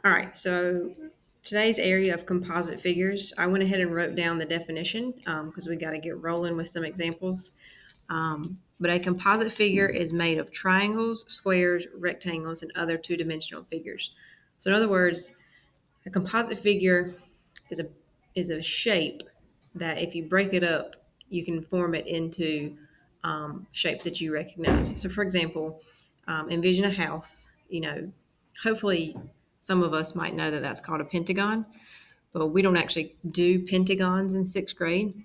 All right, so today's area of composite figures, I went ahead and wrote down the definition because we got to get rolling with some examples. But a composite figure is made of triangles, squares, rectangles, and other two-dimensional figures. So, in other words, a composite figure is a shape that if you break it up, you can form it into shapes that you recognize. So, for example, envision a house. Hopefully, some of us might know that that's called a pentagon, but we don't actually do pentagons in sixth grade.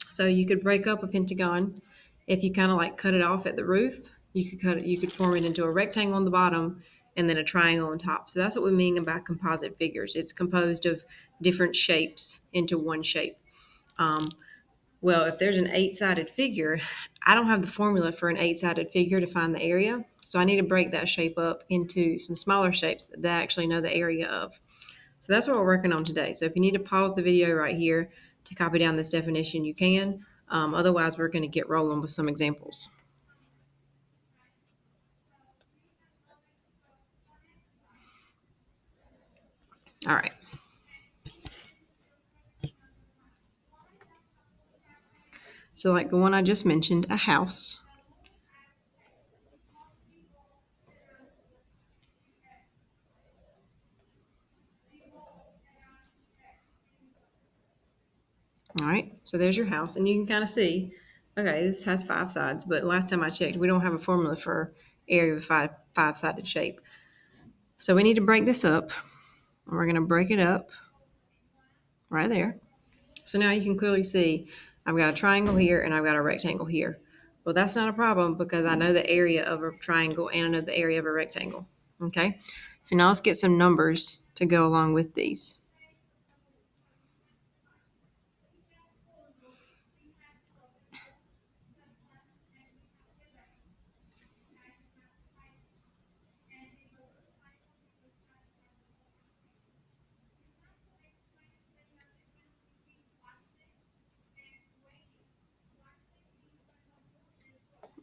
So you could break up a pentagon if you kind of like cut it off at the roof. You could cut it. You could form it into a rectangle on the bottom and then a triangle on top. So that's what we mean by composite figures. It's composed of different shapes into one shape. Um, well, if there's an eight-sided figure, I don't have the formula for an eight-sided figure to find the area. So I need to break that shape up into some smaller shapes that I actually know the area of. So that's what we're working on today. So if you need to pause the video right here to copy down this definition, you can. Otherwise, we're going to get rolling with some examples. All right. So like the one I just mentioned, a house. All right. So there's your house. And you can kind of see, okay, this has five sides. But last time I checked, we don't have a formula for area of five-sided shape. So we need to break this up. And we're going to break it up right there. So now you can clearly see I've got a triangle here and I've got a rectangle here. Well, that's not a problem because I know the area of a triangle and I know the area of a rectangle. Okay, so now let's get some numbers to go along with these.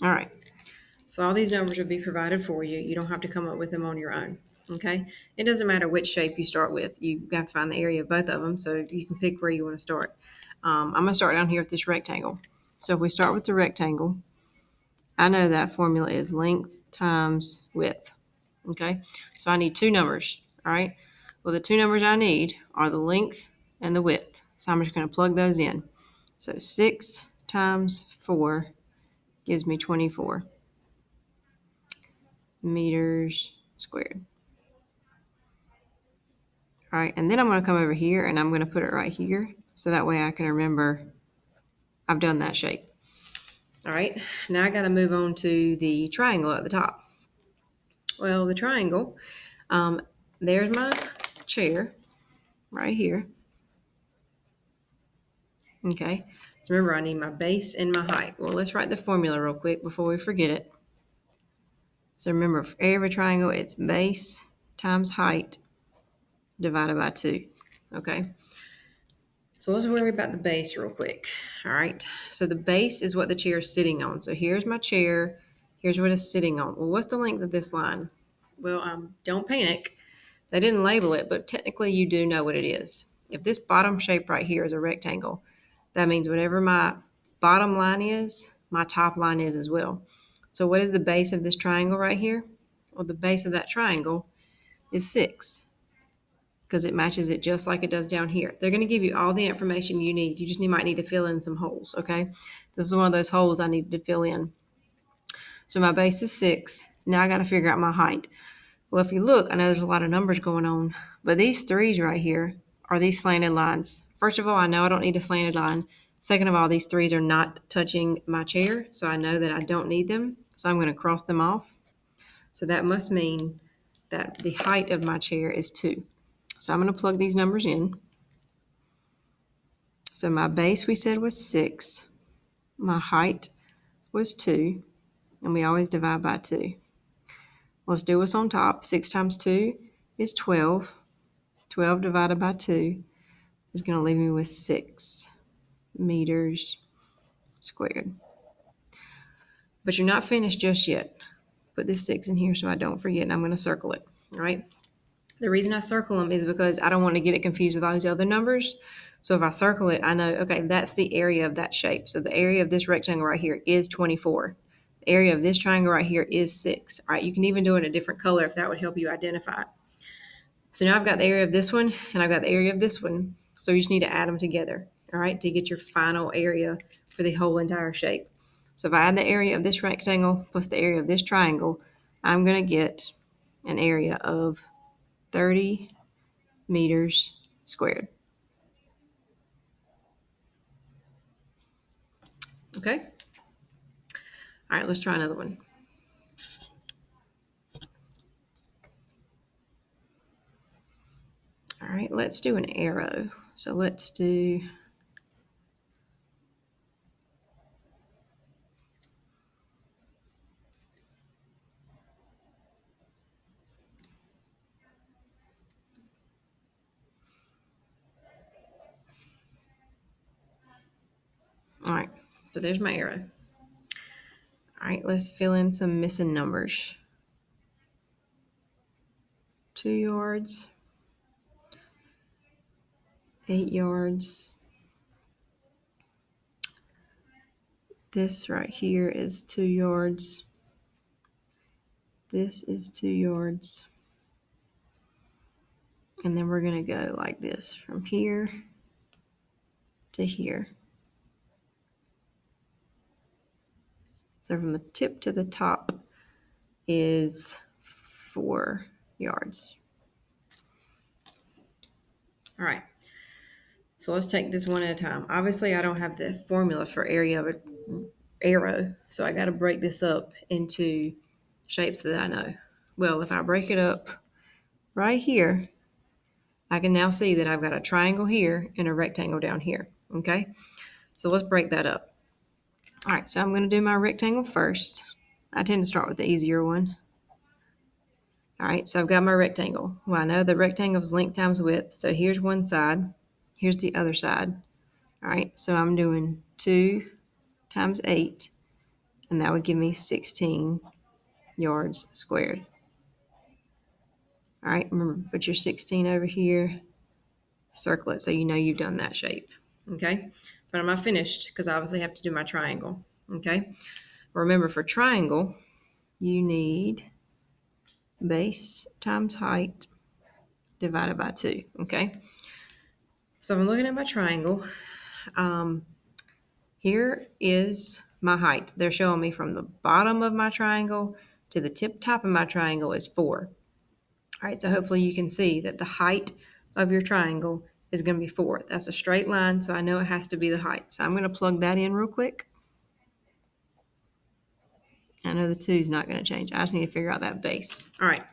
All right, so all these numbers will be provided for you. You don't have to come up with them on your own. Okay, it doesn't matter which shape you start with. You got to find the area of both of them so you can pick where you want to start. I'm going to start down here with this rectangle. So if we start with the rectangle, I know that formula is length times width. Okay, so I need two numbers. All right, well, the two numbers I need are the length and the width. So I'm just going to plug those in. So 6 times 4 gives me 24 meters squared. All right, and then I'm going to come over here and I'm going to put it right here so that way I can remember I've done that shape. All right, now I got to move on to the triangle at the top. Well, the triangle, there's my chair right here. Okay, so remember I need my base and my height. Well, let's write the formula real quick before we forget it. So remember, for every triangle, it's base times height divided by 2. Okay, so let's worry about the base real quick. All right, so the base is what the chair is sitting on. So here's my chair. Here's what it's sitting on. Well, what's the length of this line? Well, don't panic. They didn't label it, but technically you do know what it is. If this bottom shape right here is a rectangle, that means whatever my bottom line is, my top line is as well. So what is the base of this triangle right here? Well, the base of that triangle is 6 because it matches it just like it does down here. They're going to give you all the information you need. You just might need to fill in some holes, okay? This is one of those holes I needed to fill in. So my base is 6. Now I got to figure out my height. Well, if you look, I know there's a lot of numbers going on, but these 3s right here are these slanted lines. First of all, I know I don't need a slanted line. Second of all, these 3s are not touching my chair, so I know that I don't need them. So I'm going to cross them off. So that must mean that the height of my chair is 2. So I'm going to plug these numbers in. So my base we said was 6. My height was 2. And we always divide by 2. Let's do what's on top. 6 times 2 is 12. 12 divided by 2 is going to leave me with 6 meters squared. But you're not finished just yet. Put this 6 in here so I don't forget, and I'm going to circle it. All right. The reason I circle them is because I don't want to get it confused with all these other numbers. So if I circle it, I know, okay, that's the area of that shape. So the area of this rectangle right here is 24. The area of this triangle right here is 6. All right, you can even do it in a different color if that would help you identify it. So now I've got the area of this one and I've got the area of this one. So you just need to add them together, all right, to get your final area for the whole entire shape. So if I add the area of this rectangle plus the area of this triangle, I'm going to get an area of 30 meters squared. Okay? All right, let's try another one. All right, let's do an arrow. So let's do, all right, so there's my arrow. All right, let's fill in some missing numbers. 2 yards, 8 yards. This right here is 2 yards. This is 2 yards. And then we're going to go like this from here to here. So from the tip to the top is 4 yards. All right. So let's take this one at a time. Obviously, I don't have the formula for area of an arrow, so I got to break this up into shapes that I know. Well, if I break it up right here, I can now see that I've got a triangle here and a rectangle down here, okay? So let's break that up. All right, so I'm going to do my rectangle first. I tend to start with the easier one. All right, so I've got my rectangle. Well, I know the rectangle is length times width, so here's one side, here's the other side. All right, so I'm doing 2 times 8, and that would give me 16 yards squared. All right, remember, put your 16 over here, circle it so you know you've done that shape, okay? But I'm not finished because I obviously have to do my triangle, okay? Remember, for triangle, you need base times height divided by 2, okay? So I'm looking at my triangle. Here is my height. They're showing me from the bottom of my triangle to the tip top of my triangle is 4. All right, so hopefully you can see that the height of your triangle is going to be 4. That's a straight line, so I know it has to be the height. So I'm going to plug that in real quick. I know the 2 is not going to change. I just need to figure out that base. All right,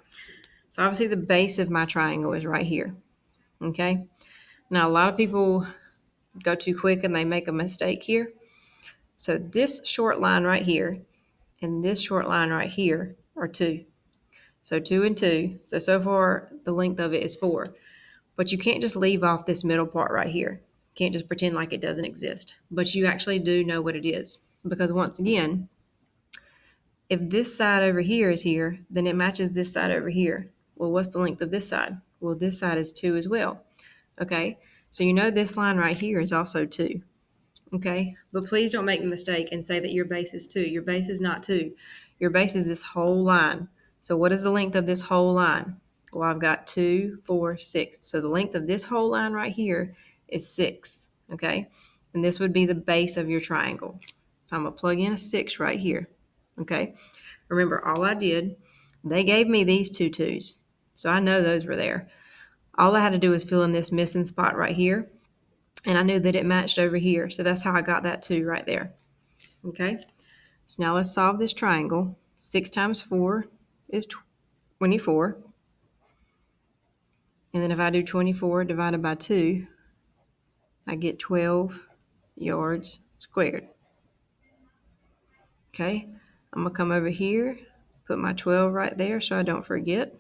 so obviously the base of my triangle is right here, okay? Now, a lot of people go too quick and they make a mistake here. So this short line right here and this short line right here are 2. So 2 and 2. So far the length of it is 4. But you can't just leave off this middle part right here. You can't just pretend like it doesn't exist. But you actually do know what it is. Because once again, if this side over here is here, then it matches this side over here. Well, what's the length of this side? Well, this side is 2 as well. Okay, so you know this line right here is also 2. Okay, but please don't make the mistake and say that your base is 2. Your base is not 2. Your base is this whole line. So what is the length of this whole line? Well, I've got 2, 4, 6. So the length of this whole line right here is 6. Okay, and this would be the base of your triangle. So I'm going to plug in a 6 right here. Okay, remember all I did, they gave me these 2 2's. So I know those were there. All I had to do was fill in this missing spot right here. And I knew that it matched over here. So that's how I got that 2 right there. Okay. So now let's solve this triangle. 6 times 4 is 24. And then if I do 24 divided by 2, I get 12 yards squared. Okay. I'm going to come over here, put my 12 right there so I don't forget.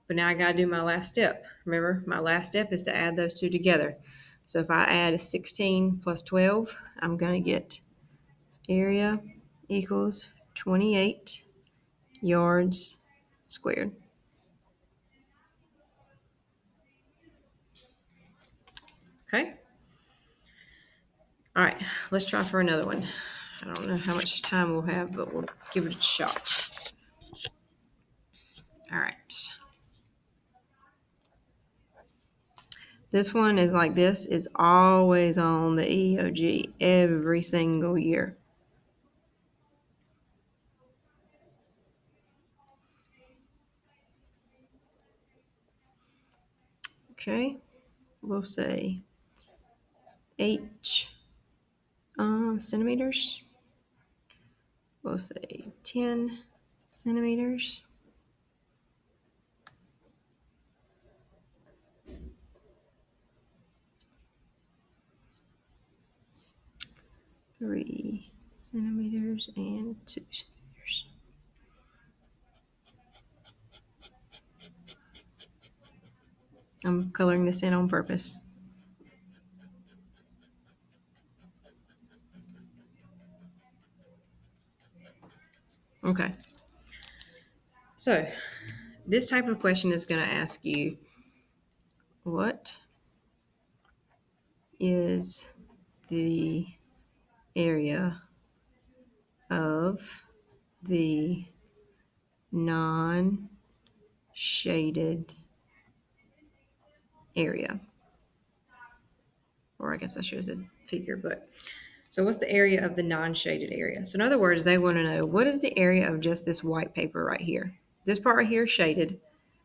But now I got to do my last step. Remember, my last step is to add those 2 together. So if I add a 16 plus 12, I'm going to get area equals 28 yards squared. Okay. All right, let's try for another one. I don't know how much time we'll have, but we'll give it a shot. All right. This one is like this is always on the EOG every single year. Okay, we'll say H centimeters. We'll say 10 centimeters. Three centimeters and 2 centimeters. I'm coloring this in on purpose. Okay. So this type of question is going to ask you, what is the area of the non-shaded area? Or I guess I should have said figure, but so what's the area of the non-shaded area? So in other words, they want to know, what is the area of just this white paper right here? This part right here is shaded.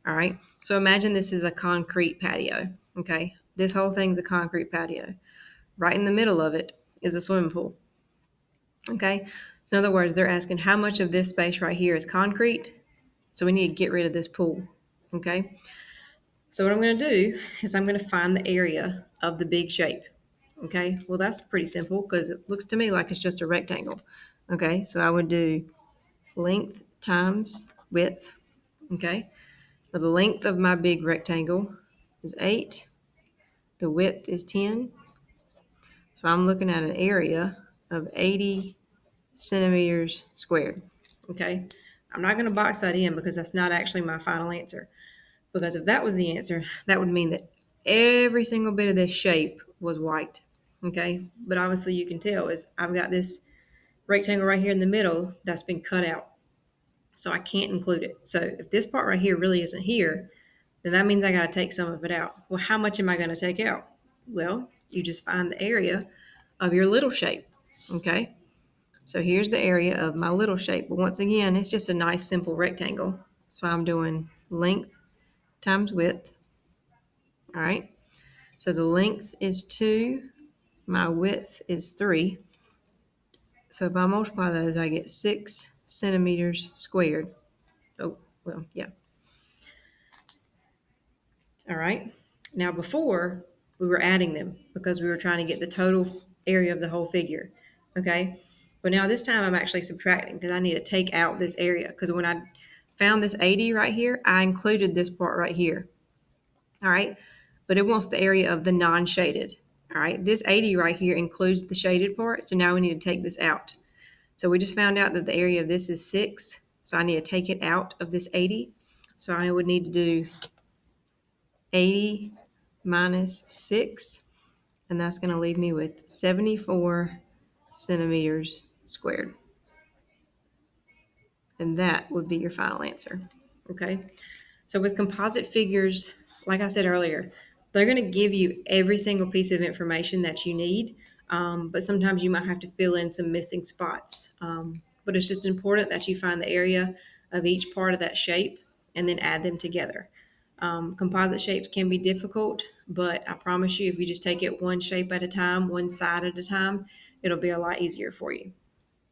All right. So imagine this is a concrete patio. Okay. This whole thing's a concrete patio. Right in the middle of it is a swimming pool. Okay. So in other words, they're asking how much of this space right here is concrete. So we need to get rid of this pool. Okay. So what I'm going to do is I'm going to find the area of the big shape. Okay. Well, that's pretty simple because it looks to me like it's just a rectangle. Okay. So I would do length times width. Okay. Well, the length of my big rectangle is 8. The width is 10. So I'm looking at an area of 80 centimeters squared. Okay. I'm not going to box that in because that's not actually my final answer. Because if that was the answer, that would mean that every single bit of this shape was white. Okay. But obviously you can tell is I've got this rectangle right here in the middle that's been cut out. So I can't include it. So if this part right here really isn't here, then that means I got to take some of it out. Well, how much am I going to take out? Well, you just find the area of your little shape. Okay. So here's the area of my little shape. But once again, it's just a nice simple rectangle. So I'm doing length times width. All right. So the length is 2. My width is 3. So if I multiply those, I get 6 centimeters squared. Oh, well, yeah. All right. Now before we were adding them because we were trying to get the total area of the whole figure. Okay. But now this time I'm actually subtracting because I need to take out this area. Because when I found this 80 right here, I included this part right here. All right. But it wants the area of the non-shaded. All right. This 80 right here includes the shaded part. So now we need to take this out. So we just found out that the area of this is 6. So I need to take it out of this 80. So I would need to do 80 minus 6, and that's going to leave me with 74 centimeters squared. And that would be your final answer. Okay. So with composite figures, like I said earlier, they're going to give you every single piece of information that you need, but sometimes you might have to fill in some missing spots. But it's just important that you find the area of each part of that shape and then add them together. Composite shapes can be difficult, but I promise you, if you just take it one shape at a time, one side at a time, it'll be a lot easier for you.